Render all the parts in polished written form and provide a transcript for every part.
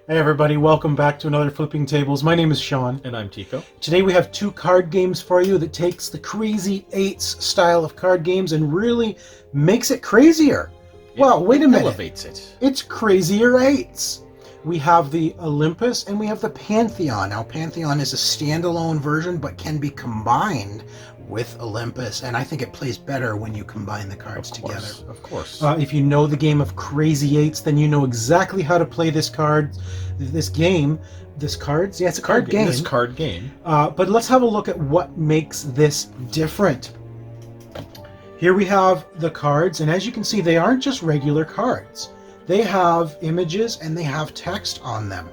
Hey everybody, welcome back to another Flipping Tables. My name is Sean. And I'm Tico. Today we have two card games for you that takes the Crazy Eights style of card games and really makes it crazier. Well, wait a minute. Elevates it. It's Crazier Eights. We have the Olympus and we have the Pantheon. Now, Pantheon is a standalone version but can be combined with Olympus, and I think it plays better when you combine the cards together. Of course. If you know the game of Crazy Eights, then you know exactly how to play this card, this game, this cards. Yeah, it's a card game. This card game. But let's have a look at what makes this different. Here we have the cards, and as you can see, they aren't just regular cards. They have images and they have text on them.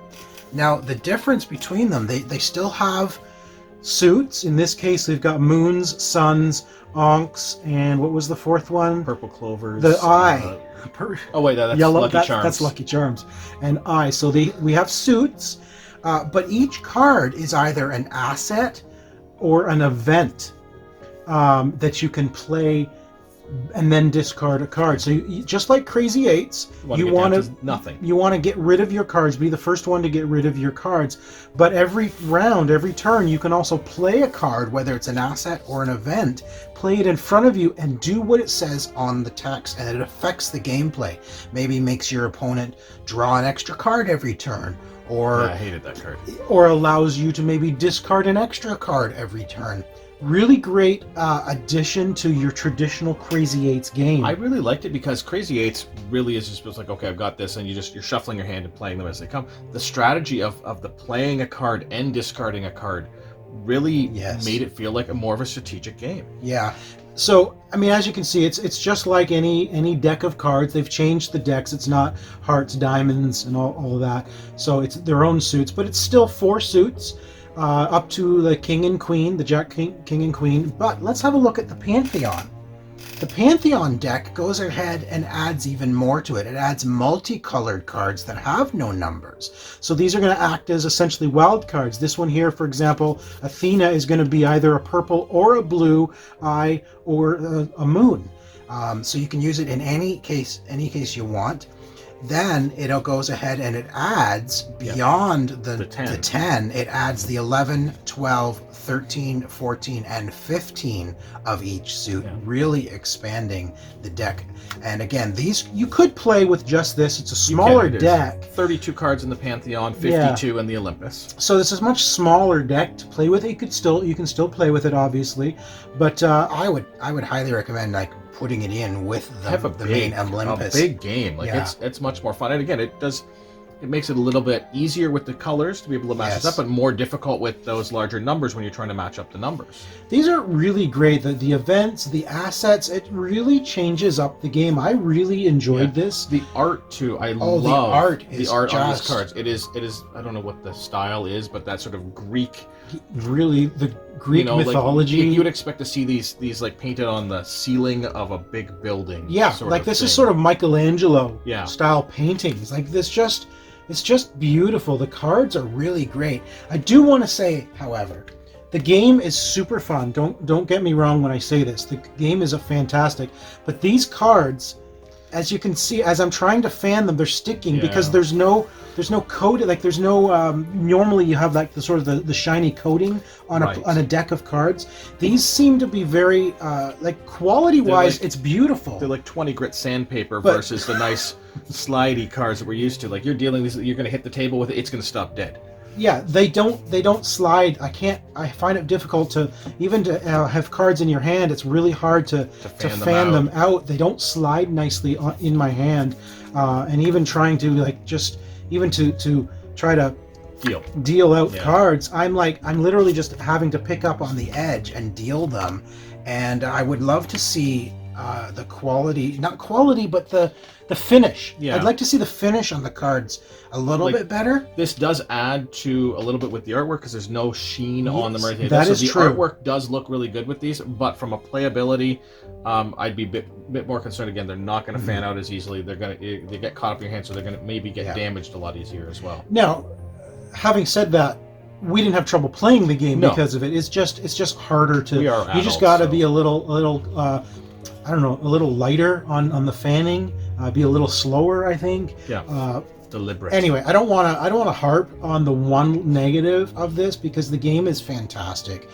Now, the difference between them, they still have suits. In this case, they've got moons, suns, onks, and what was the fourth one? Purple clovers. The eye. Oh wait, that's yellow, Lucky Charms. That's Lucky Charms. And eye. So we have suits, but each card is either an asset or an event that you can play and then discard a card. So just like Crazy Eights, you want to get rid of your cards, be the first one to get rid of your cards. But every round, every turn, you can also play a card, whether it's an asset or an event, play it in front of you and do what it says on the text, and it affects the gameplay. Maybe makes your opponent draw an extra card every turn, or I hated that card. Or allows you to maybe discard an extra card every turn. Really great addition to your traditional Crazy Eights game. I really liked it because Crazy Eights really is just like, okay, I've got this, and you're shuffling your hand and playing them as they come. The strategy of the playing a card and discarding a card really made it feel like more of a strategic game. Yeah. So, I mean, as you can see, it's just like any deck of cards. They've changed the decks. It's not hearts, diamonds, and all of that. So it's their own suits, but it's still 4 suits. Up to the King and Queen, the Jack, King and Queen. But let's have a look at the Pantheon. The Pantheon deck goes ahead and adds even more to it. It adds multicolored cards that have no numbers. So these are going to act as essentially wild cards. This one here, for example, Athena is going to be either a purple or a blue eye or a moon. So you can use it in any case you want. Then it goes ahead and it adds beyond the 10, it adds the 11, 12, 13, 14, and 15 of each suit, really expanding the deck. And again, these you could play with just this. It's a smaller deck. 32 cards in the Pantheon, 52 in the Olympus. So this is a much smaller deck to play with. You can still play with it, obviously, but I would highly recommend putting it in with the main Olympus. A big game. It's much more fun. And again, it makes it a little bit easier with the colors to be able to match this up, but more difficult with those larger numbers when you're trying to match up the numbers. These are really great. The events, the assets, it really changes up the game. I really enjoyed this. The art too. I love the art on these cards. It is I don't know what the style is, but that sort of Greek, really the Greek mythology. You would expect to see these like painted on the ceiling of a big building. Yeah, like this is sort of Michelangelo style paintings. Like this it's just beautiful. The cards are really great. I do want to say, however, the game is super fun. Don't get me wrong when I say this. The game is fantastic, but these cards, as you can see, as I'm trying to fan them, they're sticking because there's no coating. Like there's no normally you have like the sort of the shiny coating on a deck of cards. These seem to be very like quality wise, it's beautiful. They're like 20 grit sandpaper versus the nice slidey cards that we're used to. Like you're going to hit the table with it, it's going to stop dead. Yeah, they don't slide. I find it difficult to have cards in your hand. It's really hard to fan them out. They don't slide nicely in my hand, and even trying to to try to deal out cards, I'm literally just having to pick up on the edge and deal them. And I would love to see the quality, not quality, but the finish. Yeah. I'd like to see the finish on the cards a little bit better. This does add to a little bit with the artwork because there's no sheen on them or anything. That is true. The artwork does look really good with these, but from a playability, I'd be a bit more concerned. Again, they're not going to fan out as easily. They get caught up in your hand, so they're going to maybe get damaged a lot easier as well. Now, having said that, we didn't have trouble playing the game because of it. It's just harder to. We are adults, you just got to be a little I don't know, a little lighter on the fanning. Be a little slower, I think. Yeah. Deliberate. Anyway, I don't want to harp on the one negative of this because the game is fantastic.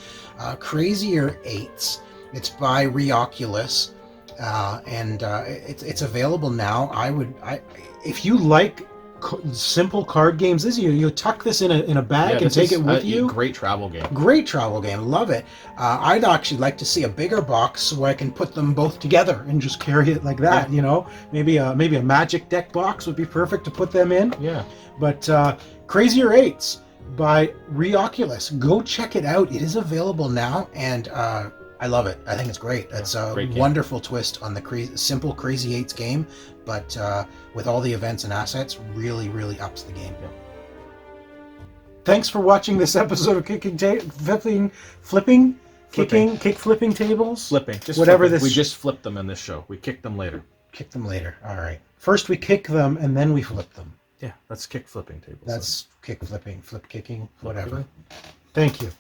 Crazier Eights. It's by Recoculous, and it's available now. If you like simple card games, this you tuck this in a bag and take it with you. Great travel game. Great travel game. Love it. I'd actually like to see a bigger box so I can put them both together and just carry it like that. You know, maybe a Magic deck box would be perfect to put them in. Yeah. But Crazier Eights by Recoculous. Go check it out. It is available now, and I love it. I think it's great. It's a wonderful twist on the simple Crazy Eights game, but with all the events and assets, really, really ups the game. Yeah. Thanks for watching this episode of Kick Flipping Tables. Flipping. Just whatever flipping. this. We just flipped them in this show. We kicked them later. Kick them later. All right. First we kick them and then we flip them. Yeah, that's kick flipping tables. That's kick flipping, flip kicking, whatever. Flipping. Thank you.